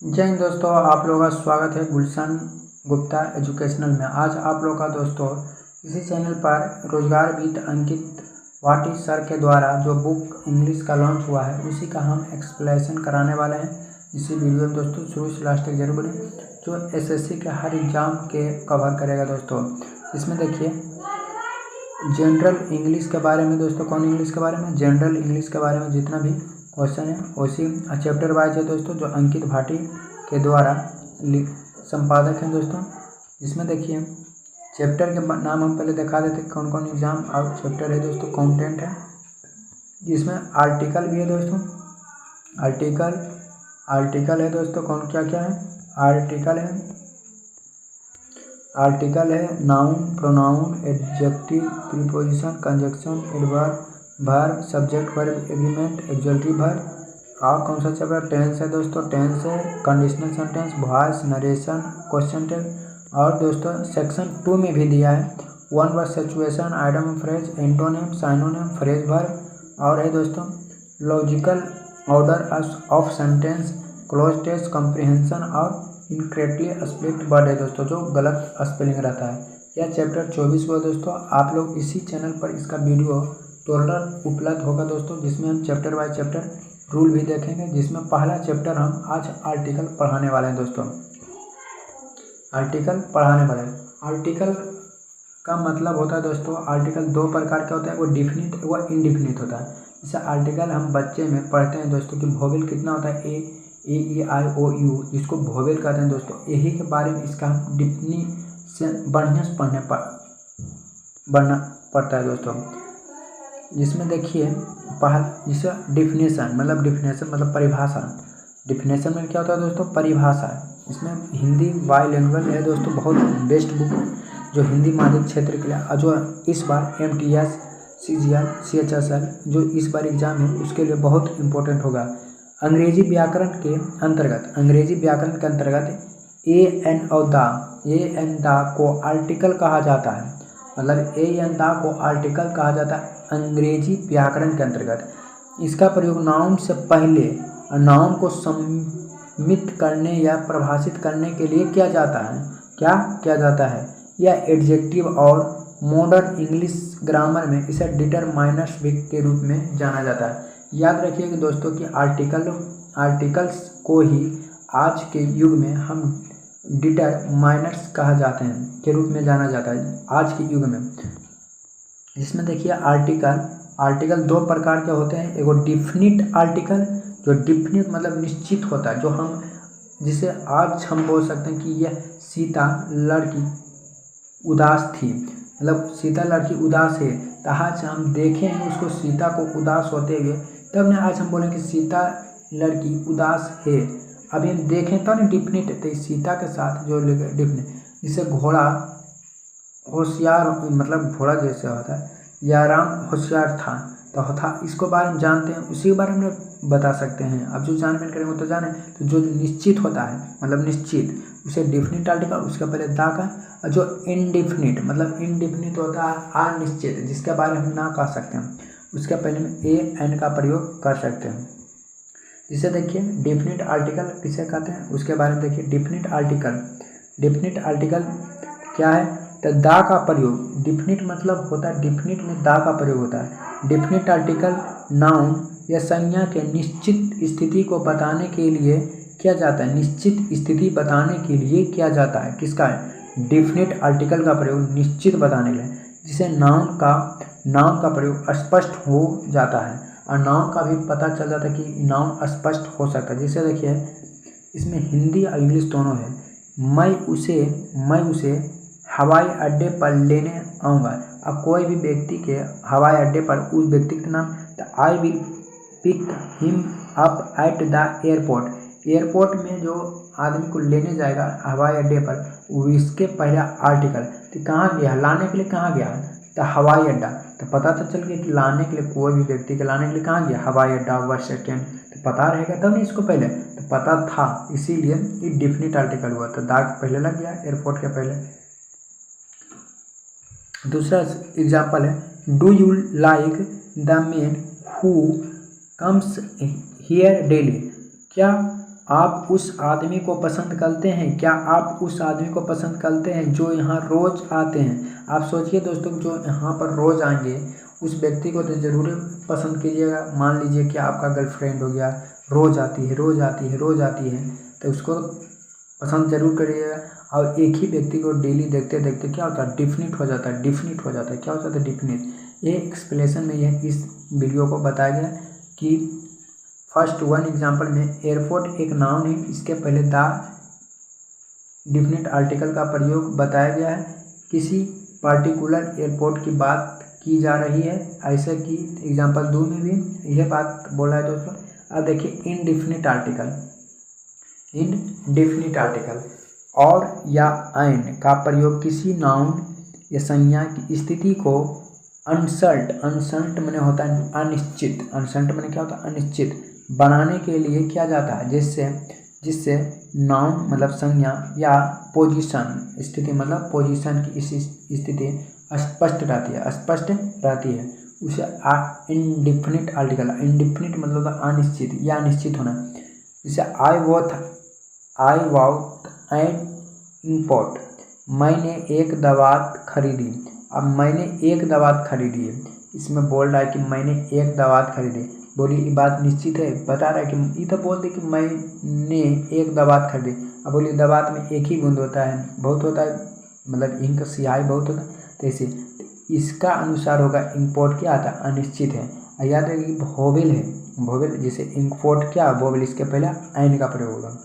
जय हिंद दोस्तों, आप लोगों का स्वागत है गुलशन गुप्ता एजुकेशनल में। आज आप लोगों का दोस्तों इसी चैनल पर रोजगार विद अंकित वाटी सर के द्वारा जो बुक इंग्लिश का लॉन्च हुआ है उसी का हम एक्सप्लेनेशन कराने वाले हैं इसी वीडियो में। दोस्तों शुरू से लास्ट तक जरूर बने, जो एसएससी के हर एग्जाम के कवर करेगा। दोस्तों इसमें देखिए जनरल इंग्लिश के बारे में, दोस्तों कौन इंग्लिश के बारे में, जनरल इंग्लिश के बारे में जितना भी क्वेश्चन है उसी चैप्टर वाइज है दोस्तों, जो अंकित भाटी के द्वारा संपादक हैं दोस्तों। इसमें देखिए चैप्टर के नाम हम पहले दिखा देते कौन कौन एग्जाम और चैप्टर है दोस्तों। कंटेंट है जिसमें आर्टिकल भी है दोस्तों, आर्टिकल है दोस्तों। कौन क्या क्या है, आर्टिकल है noun, pronoun, adjective, preposition, conjunction, adverb, verb, subject, verb, agreement, exclamatory verb. और कौन सा चैप्टर टेंस है दोस्तों, टेंस है, conditional sentence, voice, narration, question tense. और दोस्तों सेक्शन 2 में भी दिया है one word situation, idiom phrase, antonym, synonym, phrase verb. और है दोस्तों logical order of sentence, cloze test, comprehension और इनकरेक्टली स्पेल्ड वर्ड है दोस्तों, जो गलत स्पेलिंग रहता है। यह चैप्टर 24 हुआ दोस्तों। आप लोग इसी चैनल पर इसका वीडियो टोटल उपलब्ध होगा दोस्तों, जिसमें हम चैप्टर बाय चैप्टर रूल भी देखेंगे। जिसमें पहला चैप्टर हम आज आर्टिकल पढ़ाने वाले हैं दोस्तों, आर्टिकल पढ़ाने वाले हैं। आर्टिकल का मतलब होता है दोस्तों, आर्टिकल दो प्रकार का होता है, वो डिफिनिट व इनडिफिनिट होता है। जैसे आर्टिकल हम बच्चे में पढ़ते हैं दोस्तों कि वोवेल कितना होता है, ए ई आई ओ यू, जिसको वोवेल कहते हैं दोस्तों। यही के बारे में इसका हम डिफिनिशन बढ़िया से पढ़ना पड़ता है दोस्तों। जिसमें देखिए जिसे डिफिनेशन मतलब परिभाषा। डिफिनेशन में क्या होता है दोस्तों, परिभाषा। इसमें हिंदी बाइलिंगुअल है दोस्तों, बहुत बेस्ट बुक है जो हिंदी माध्यम क्षेत्र के लिए, जो इस बार MTS, CGL, CHSL जो इस बार एग्जाम है उसके लिए बहुत इंपॉर्टेंट होगा। अंग्रेजी व्याकरण के अंतर्गत ए एन दा को आर्टिकल कहा जाता है, मतलब ए एन दा को आर्टिकल कहा जाता है अंग्रेजी व्याकरण के अंतर्गत। इसका प्रयोग नाउन से पहले नाउन को सम्मिलित करने या परिभाषित करने के लिए किया जाता है। यह एडजेक्टिव और मॉडर्न इंग्लिश ग्रामर में इसे डिटरमाइनर्स के रूप में जाना जाता है। याद रखिए कि दोस्तों कि आर्टिकल्स को ही आज के युग में हम डिटरमाइनर्स कहा जाते हैं के रूप में जाना जाता है आज के युग में। इसमें देखिए आर्टिकल दो प्रकार के होते हैं। एगो डिफिनिट आर्टिकल, जो डिफिनिट मतलब निश्चित होता है, जो हम जिसे आज हम बोल सकते हैं कि यह सीता लड़की उदास थी, मतलब सीता लड़की उदास है। तो आज हम देखे हैं उसको सीता को उदास होते हुए, तब ना आज हम बोलें कि सीता लड़की उदास है। अभी हम देखें तो ना डिफिनिट, तो सीता के साथ जो डिफिनिट, जिसे घोड़ा होशियार, मतलब घोड़ा जैसे होता है, या राम होशियार था इसको बारे में जानते हैं, उसी के बारे में बता सकते हैं। अब जो जानकारी करेंगे वो तो जाने, तो जो निश्चित होता है मतलब निश्चित, उसे डिफिनिट आर्टिकल, उसके पहले दा का। और जो इनडिफिनिट होता है अनिश्चित, जिसके बारे में हम ना कह सकते हैं, उसके पहले में ए एन का प्रयोग कर सकते हैं। जिसे देखिए डिफिनिट आर्टिकल किसे कहते हैं उसके बारे में देखिए। डिफिनिट आर्टिकल क्या है, तो दा का प्रयोग। डिफिनिट मतलब होता है, डिफिनिट में दा का प्रयोग होता है। डिफिनिट आर्टिकल नाउन या संज्ञा के निश्चित स्थिति को बताने के लिए किया जाता है, निश्चित स्थिति बताने के लिए किया जाता है। किसका है, डिफिनिट आर्टिकल का प्रयोग निश्चित बताने के लिए। जिसे नाउन का प्रयोग स्पष्ट हो जाता है, और नाउन का भी पता चल जाता है कि नाउन स्पष्ट हो सकता है। जैसे देखिए इसमें हिंदी और इंग्लिश दोनों है। मैं उसे हवाई अड्डे पर लेने आऊँगा। अब कोई भी व्यक्ति के हवाई अड्डे पर उस व्यक्ति का नाम, तो I will pick him up at the airport में जो आदमी को लेने जाएगा हवाई अड्डे पर, वो इसके पहला आर्टिकल। तो कहाँ गया, लाने के लिए कहाँ गया, तो हवाई अड्डा। तो पता तो चल गया कि लाने के लिए, कोई भी व्यक्ति के लाने के लिए कहाँ गया, हवाई अड्डा, बस स्टैंड। तो पता रहेगा तब नहीं इसको पहले, तो पता था, इसीलिए ये डिफिनिट आर्टिकल हुआ। तो दाग पहले लग गया एयरपोर्ट के पहले। दूसरा एग्जाम्पल है, do you like the man who comes here daily. क्या आप उस आदमी को पसंद करते हैं? क्या आप उस आदमी को पसंद करते हैं जो यहाँ रोज आते हैं? आप सोचिए दोस्तों, जो यहाँ पर रोज आएंगे उस व्यक्ति को तो जरूर पसंद कीजिएगा। मान लीजिए कि आपका गर्लफ्रेंड हो गया, रोज आती है रोज आती है रोज आती है, तो उसको पसंद जरूर करिएगा। और एक ही व्यक्ति को डेली देखते देखते क्या होता है, डिफिनिट हो जाता है, डिफिनिट हो जाता है। क्या हो जाता है? डिफिनिट। ये एक्सप्लेनेशन में यह इस वीडियो को बताया गया कि फर्स्ट वन एग्जाम्पल में एयरपोर्ट एक नाउन है, इसके पहले द डिफिनिट आर्टिकल का प्रयोग बताया गया है। किसी पार्टिकुलर एयरपोर्ट की बात की जा रही है, ऐसे कि एग्जाम्पल 2 में भी यह बात बोला है दोस्तों। अब देखिए इनडिफिनिट आर्टिकल, इनडिफिनिट आर्टिकल और या एन का प्रयोग किसी नाउन या संज्ञा की स्थिति को अनसर्ट मैंने होता है अनिश्चित, अनसर्ट मैंने क्या होता है अनिश्चित बनाने के लिए किया जाता है, जिससे नाउन मतलब संज्ञा या पोजीशन स्थिति मतलब पोजीशन की स्थिति स्पष्ट रहती है उसे इनडिफिनिट आर्टिकल, इनडिफिनिट मतलब अनिश्चित या अनिश्चित होना। जैसे आई वॉट एन इम्पोर्ट, मैंने एक दवात खरीदी। अब मैंने एक दवात खरीदी है, इसमें बोल रहा है कि मैंने एक दवात खरीदी। बोली ये बात निश्चित है, बता रहा है कि ये तो बोल दे कि मैंने एक दवात खरीदी। अब बोली दवात में एक ही बूंद होता है, बहुत होता है, मतलब इंक सियाही बहुत होता है, तो ऐसे इसका अनुसार होगा इम्पोर्ट क्या आता है अनिश्चित है। याद रखिए वोवेल है, वोवेल जैसे इम्पोर्ट क्या वोवेल, इसके पहले एन का प्रयोग होगा।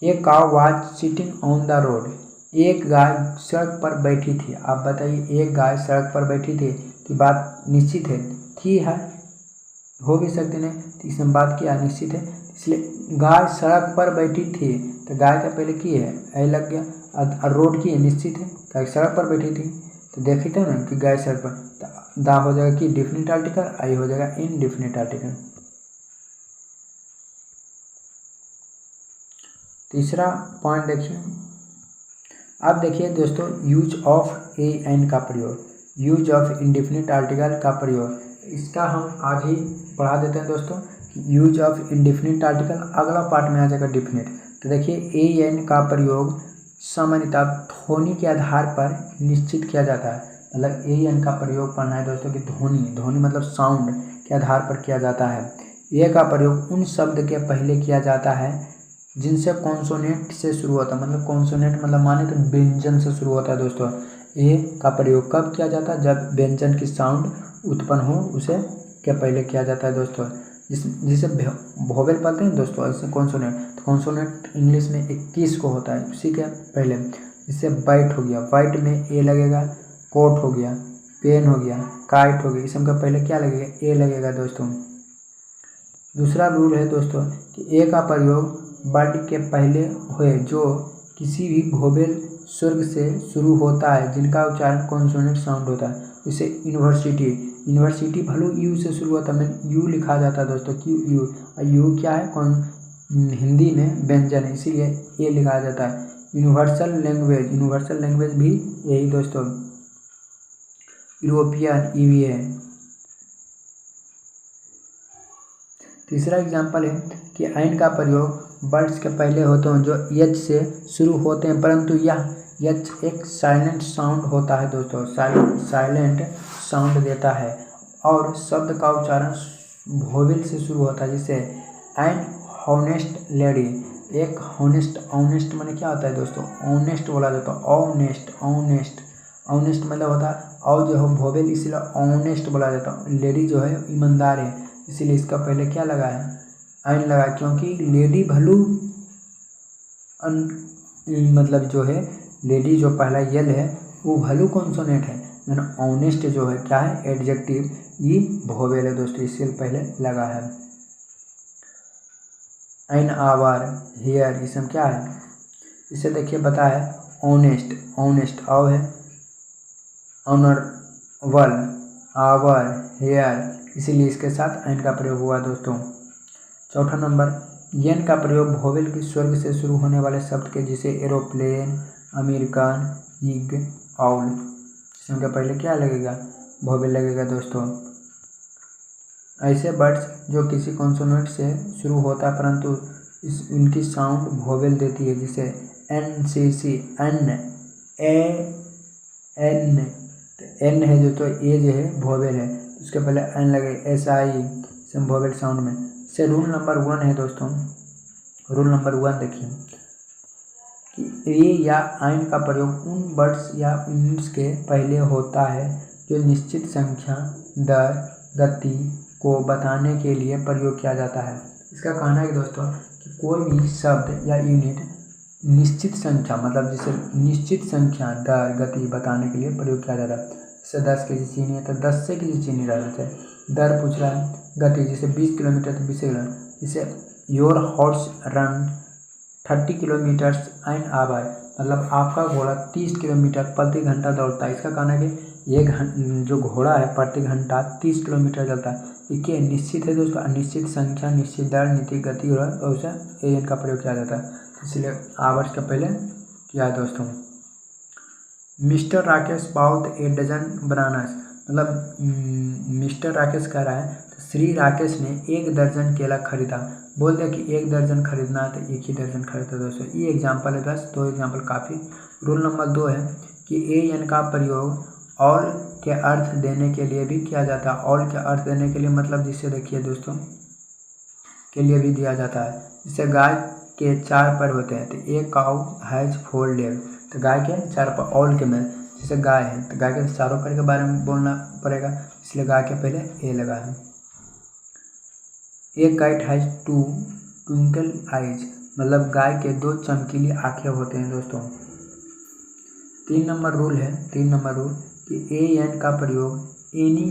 एक cow was sitting on the road, एक गाय सड़क पर बैठी थी। आप बताइए एक गाय सड़क पर बैठी थी कि बात निश्चित है, थी है हो भी सकती नहीं, तो इसमें बात क्या निश्चित है, इसलिए गाय सड़क पर बैठी थी, तो गाय का पहले की है ऐ लग गया, और रोड की है निश्चित है, गाय सड़क पर बैठी थी, तो देखे थे ना कि गाय सड़क पर, तो दा हो जाएगा कि डिफिनिट आर्टिकल, आई हो जाएगा इनडिफिनिट आर्टिकल। तीसरा पॉइंट देखिए, अब देखिए दोस्तों यूज ऑफ ए एन का प्रयोग, यूज ऑफ इंडिफिनिट आर्टिकल का प्रयोग, इसका हम आज ही पढ़ा देते हैं दोस्तों। यूज ऑफ इंडिफिनिट आर्टिकल अगला पार्ट में आ जाएगा डिफिनिट। तो देखिए ए एन का प्रयोग सामान्यतः ध्वनि के आधार पर निश्चित किया जाता है। मतलब ए एन का प्रयोग पढ़ना है दोस्तों कि ध्वनि मतलब साउंड के आधार पर किया जाता है। ए का प्रयोग उन शब्द के पहले किया जाता है जिनसे कॉन्सोनेंट से शुरू होता है, मतलब कॉन्सोनेंट मतलब माने तो व्यंजन से शुरू होता है दोस्तों। ए का प्रयोग कब किया जाता है? जब व्यंजन की साउंड उत्पन्न हो उसे क्या पहले किया जाता है दोस्तों। जिसे वोवेल पढ़ते हैं दोस्तों, ऐसे कॉन्सोनेंट, तो कॉन्सोनेंट इंग्लिश में 21 को होता है, उसी के पहले। इससे बाइट हो गया, बाइट में ए लगेगा, कोट हो गया, पेन हो गया, काइट हो गया, इसमें का पहले क्या लगेगा? ए लगेगा दोस्तों। दूसरा रूल है दोस्तों कि ए का प्रयोग वर्ड के पहले हुए जो किसी भी वोवेल स्वर्ग से शुरू होता है जिनका उच्चारण कॉन्सोनेंट साउंड होता है। जैसे यूनिवर्सिटी भले यू से शुरू होता है, मैंने यू लिखा जाता है दोस्तों, क्यू यू, और यू क्या है कौन हिंदी में व्यंजन है, इसीलिए ए लिखा जाता है। यूनिवर्सल लैंग्वेज भी यही दोस्तों, यूरोपियन ईवी है। तीसरा एग्जाम्पल है कि एन का प्रयोग वर्ड्स के पहले होते हैं जो एच से शुरू होते हैं, परंतु यह एच एक साइलेंट साउंड होता है दोस्तों, साइलेंट साउंड देता है और शब्द का उच्चारण वोवेल से शुरू होता है। जैसे एन हॉनेस्ट लेडी, एक ऑनेस्ट माने क्या होता है दोस्तों? ऑनेस्ट बोला जाता है, ऑनेस्ट मतलब होता है और जो है वोवेल, इसलिए ऑनेस्ट बोला जाता है। लेडी जो है ईमानदार है, इसीलिए इसका पहले क्या लगा है? एन लगा, क्योंकि लेडी भलू मतलब जो है लेडी जो पहला यल है वो भलू कॉन्सोनेंट है, मैंने ऑनेस्ट जो है क्या है? एडजेक्टिव, ये वोवेल है दोस्तों, इससे पहले लगा है। एन आवर हेयर, इसमें क्या है? इसे देखिए बता है ऑनेस्ट और है ऑनरबल, आवर हेयर, इसीलिए इसके साथ एन का प्रयोग हुआ दोस्तों। चौथा नंबर, एन का प्रयोग वोवेल के स्वर्ग से शुरू होने वाले शब्द के, जैसे एरोप्लेन, अमेरिकन, इग, आउल, इसमें का पहले क्या लगेगा? वोवेल लगेगा दोस्तों। ऐसे वर्ड्स जो किसी कॉन्सोनेंट से शुरू होता है परंतु उनकी साउंड वोवेल देती है, जिसे NCC N A N, N है जो, तो ए जो है वोवेल है, उसके पहले एन लगे, SI से वोवेल साउंड में। से रूल नंबर 1 है दोस्तों, रूल नंबर 1 देखिए कि ए या आइन का प्रयोग उन वर्ड्स या यूनिट्स के पहले होता है जो निश्चित संख्या, दर, गति को बताने के लिए प्रयोग किया जाता है। इसका कहना है कि दोस्तों कि कोई भी शब्द या यूनिट निश्चित संख्या, मतलब जिसे निश्चित संख्या, दर, गति बताने के लिए प्रयोग किया जाता है। जैसे 10 केजी चीनी है तो 10 से केजी चीनी डालते हैं। दर पूछ रहा है, गति जैसे 20 किलोमीटर तो 20 किलोमीटर, जैसे your horse run 30 kilometres an hour, मतलब आपका घोड़ा 30 किलोमीटर प्रति घंटा दौड़ता है। इसका कहना है कि ये जो घोड़ा है प्रति घंटा 30 किलोमीटर चलता है। ये क्या निश्चित है दोस्तों, अनिश्चित संख्या, निश्चित दर, निश्चित गति और उसे एन का प्रयोग किया जाता है, इसलिए आवर्स का पहले किया है दोस्तों। Mister Rakesh bought a dozen bananas, मतलब मिस्टर राकेश कह रहा है तो श्री राकेश ने 1 दर्जन केला खरीदा। बोल दिया कि 1 दर्जन खरीदना है तो 1 ही दर्जन खरीदा दोस्तों। ये एग्जाम्पल है, बस 2 एग्जाम्पल काफ़ी। रूल नंबर 2 है कि एन का प्रयोग ऑल के अर्थ देने के लिए भी किया जाता है। ऑल के अर्थ देने के लिए मतलब जिसे देखिए दोस्तों के लिए भी दिया जाता है। जैसे गाय के 4 पैर होते हैं तो ए काउ हैज 4 लेग, तो गाय के 4 पैर, ऑल के में जैसे गाय है तो गाय के 4 पैर के बारे में बोलना पड़ेगा, इसलिए गाय के पहले ए लगा है। ए काइट हैज 2 ट्विंकल आइज, मतलब गाय के 2 चमकीली आंखें होते हैं दोस्तों। 3 नंबर रूल है, 3 नंबर रूल कि एन का प्रयोग एनी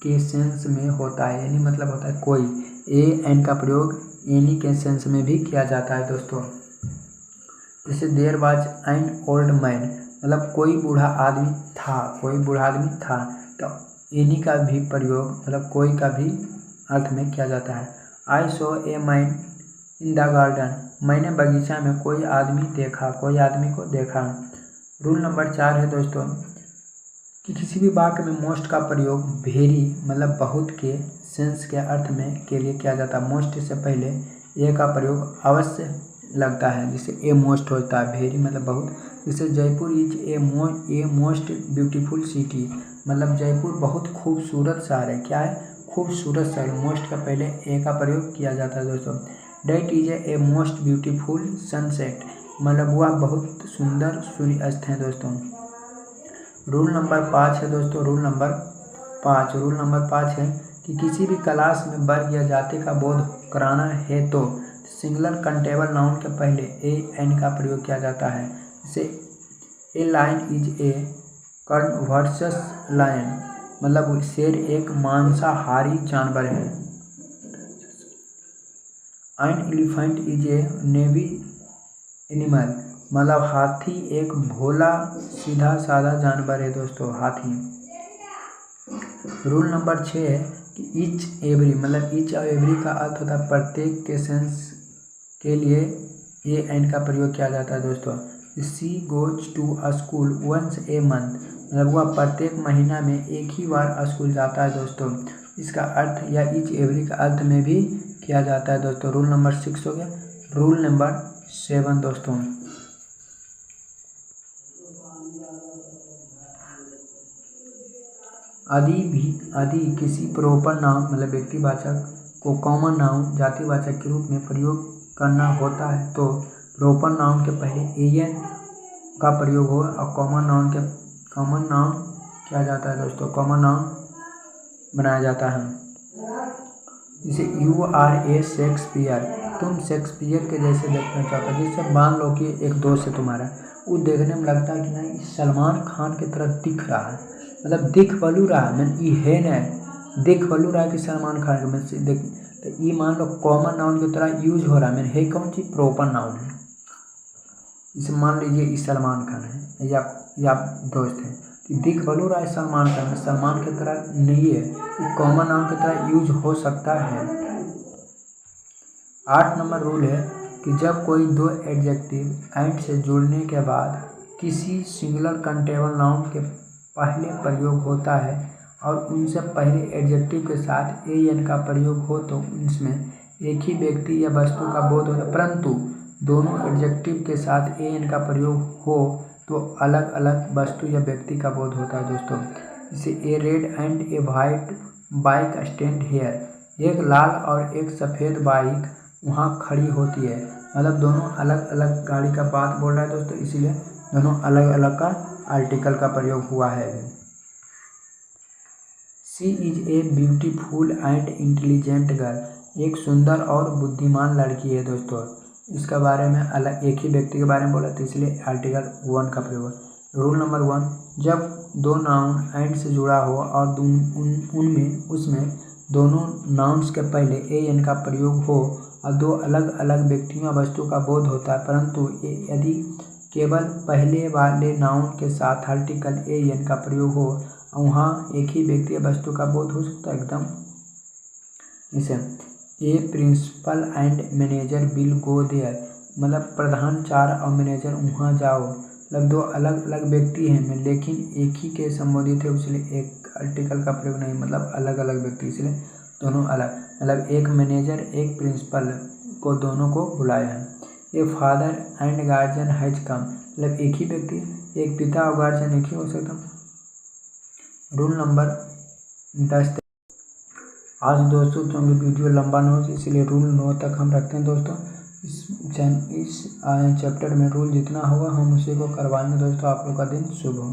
के सेंस में होता है, यानी मतलब होता है कोई। एन का प्रयोग एनी के सेंस में भी किया जाता है दोस्तों। जैसे there was an old man, मतलब कोई बूढ़ा आदमी था, कोई बूढ़ा आदमी था, तो एनी का भी प्रयोग मतलब कोई का भी अर्थ में किया जाता है। I saw a man in the garden, मैंने बगीचा में कोई आदमी देखा, कोई आदमी को देखा। रूल नंबर 4 है दोस्तों कि किसी भी वाक्य में मोस्ट का प्रयोग वेरी मतलब बहुत के सेंस के अर्थ में के लिए किया जाता है। मोस्ट से पहले ए का प्रयोग अवश्य लगता है, जिसे ए मोस्ट होता है, वेरी मतलब बहुत। जैसे Jaipur is a most beautiful city, मतलब जयपुर बहुत खूबसूरत शहर है। क्या है? खूबसूरत शहर। मोस्ट का पहले ए का प्रयोग किया जाता है दोस्तों। That is a most beautiful sunset, मतलब वह बहुत सुंदर सूर्यास्त है दोस्तों। रूल नंबर 5 है दोस्तों, रूल नंबर 5 है कि किसी भी क्लास में वर्ग या जाति का बोध कराना है तो सिंगुलर कंटेबल नाउन के पहले एन का प्रयोग किया जाता है। जैसे a lion is a carnivorous lion, मतलब शेर एक मांसाहारी जानवर है। An elephant is a navy animal, मतलब हाथी एक भोला सीधा साधा जानवर है दोस्तों, हाथी। रूल नंबर 6 है कि ईच एवरी, मतलब ईच और एवरी का अर्थ होता है प्रत्येक के सेंस के लिए ए एन का प्रयोग किया जाता है दोस्तों। She goes to a school once a month, मतलब वह प्रत्येक महीना में एक ही बार स्कूल जाता है दोस्तों। इसका अर्थ या ईच एवरी का अर्थ में भी किया जाता है दोस्तों। रूल नंबर 6 हो गया। रूल नंबर 7 दोस्तों, आदि किसी प्रॉपर नाउन मतलब व्यक्तिवाचक को कॉमन नाउन जातिवाचक के रूप में प्रयोग करना होता है तो प्रॉपर नाउन के पहले एन का प्रयोग हो और कॉमन नाउन किया जाता है दोस्तों, कॉमन नाउन बनाया जाता है। जैसे यू आर ए शेक्सपियर, तुम शेक्सपियर के जैसे देखना चाहते हो। जैसे मान लो कि एक दोस्त है तुम्हारा, वो देखने में लगता है कि नहीं सलमान खान की तरह दिख रहा है, मतलब दिख बलू रहा है, मैं ये है न दिख बलू रहा है कि सलमान खान के मैं देख, तो ये मान लो कॉमन नाउन की तरह यूज हो रहा है, मैंने है कौन चीज़ प्रॉपर नाउन है। इसे मान लीजिए ये सलमान खान है या दोस्त है, तो दिख बलू रहा है सलमान खान, सलमान की तरह नहीं है, ये कॉमन नाउन की तरह यूज हो सकता है। 8 नंबर रूल है कि जब कोई 2 एडजेक्टिव एंड से जुड़ने के बाद किसी सिंगुलर कंटेबल नाउन के पहले प्रयोग होता है और उनसे पहले एडजेक्टिव के साथ ए एन का प्रयोग हो तो उसमें एक ही व्यक्ति या वस्तु का बोध होता है, परंतु दोनों एडजेक्टिव के साथ ए एन का प्रयोग हो तो अलग अलग वस्तु या व्यक्ति का बोध होता है दोस्तों। जैसे a red and a white bike stand here, एक लाल और एक सफ़ेद बाइक वहाँ खड़ी होती है, मतलब दोनों अलग अलग गाड़ी का बात बोल रहा है दोस्तों, इसीलिए दोनों अलग अलग का आर्टिकल का प्रयोग हुआ है। She is a beautiful and intelligent girl, एक सुंदर और बुद्धिमान लड़की है दोस्तों। इसका बारे में अलग एक ही व्यक्ति के बारे में बोला तो इसलिए आर्टिकल 1 का प्रयोग। रूल नंबर 1, जब दो नाउन एंड से जुड़ा हो और उसमें दोनों नाउन्स के पहले ए एन का प्रयोग हो और दो अलग अलग व्यक्तियों वस्तु का बोध होता है, परंतु यदि केवल पहले वाले नाउन के साथ आर्टिकल ए एन का प्रयोग हो और वहाँ एक ही व्यक्ति या वस्तु का बोध हो सकता है एकदम। जैसे a principal and manager will go there, मतलब प्रधान 4 और मैनेजर वहाँ जाओ, मतलब दो अलग अलग व्यक्ति हैं लेकिन एक ही के संबोधित है, इसलिए एक आर्टिकल का प्रयोग नहीं, मतलब अलग अलग व्यक्ति, इसलिए दोनों अलग, मतलब एक मैनेजर एक प्रिंसिपल को दोनों को बुलाया है। A father and guardian has come, मतलब एक ही व्यक्ति, एक पिता और गार्जियन एक ही हो सकता। Rule number 10। आज दोस्तों क्योंकि वीडियो लंबा ना हो इसलिए रूल 9 तक हम रखते हैं दोस्तों। इस चैप्टर में रूल जितना होगा हम उसी को करवाएंगे दोस्तों। आप लोग का दिन शुभ हो।